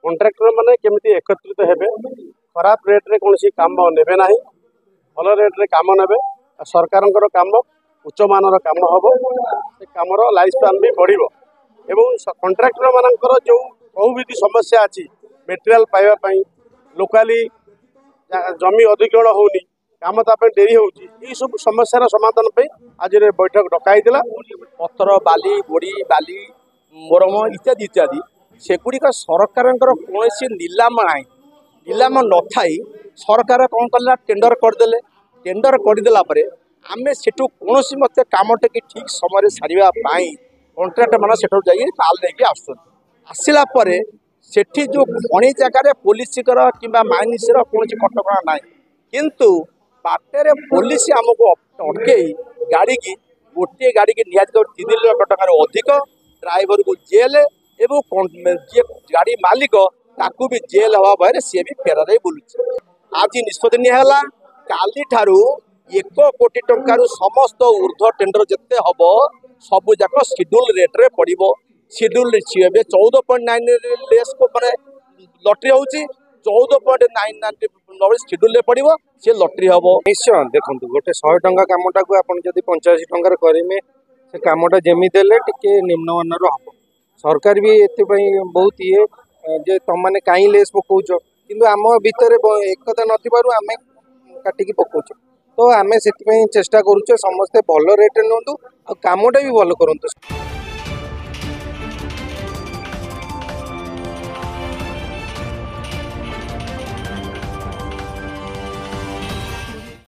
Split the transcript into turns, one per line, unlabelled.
Contractor माने केमिति एकत्रित हेबे खराब रेट रे कोनसी काम नेबे नाही भल रेट रे काम नेबे सरकारनकर काम उच्च मानर काम हबो से कामर लाइफ स्पान भी बढ़िबो एवं कॉन्ट्रैक्टर मानकर जो बहुविधि समस्या अछि मटेरियल पाइबा पई लोकाली जमी अधिग्रहण होनी काम तापे डेरी होउची ई सब समस्या समाधान पे आज बैठक डकाइला
पत्थर बाली गोड़ी बाली मोरम इत्यादि इत्यादि सेगुड़िक सरकार कौन नीलाम ना नीलाम न थी सरकार कौन कले टेंडर करदे टेंडर करदेला आम सेठू कौन मत कम टे ठीक समय सारे कंट्राक्ट मान से माल लेके आसला सेठी जो खणी जगार पुलिस कि माइनिस कौन कटका ना किंतु बाटर पुलिस आमको अटके गाड़ी की गोटे गाड़ी की निहत 3 लाख टकर अधिक ड्राइवर को जेल एवं जी गाड़ी मालिक ताकू भी जेल हवा भय सी भी फेरार बुलूचे आज निष्पत्ति निहला काली ठारू 1 कोटी टंकार समस्त ऊर्ध्व टेंडर जिते हम सबू जाक शेड्यूल रेट रे पड़ो शेड्यूल 14.9 लेस को माने लटरी होची 14.9 शेड्यूल पड़ो सी लटरी हम
निश्चय देखो गोटे 100 टंका कमटा को आप 85 टंकार करेंगे से कमटा जमी देले टिके निम्नमानर हम सरकार भी ये बहुत ये जे तुम मैंने कहीं लेस पकाउच कि आम भितर एकता नथिबारु आम काटिकी पकाउच तो आम से चेष्टा करुचे समस्ते भल रेट नियंतु आ कामटा भी भल करंतु।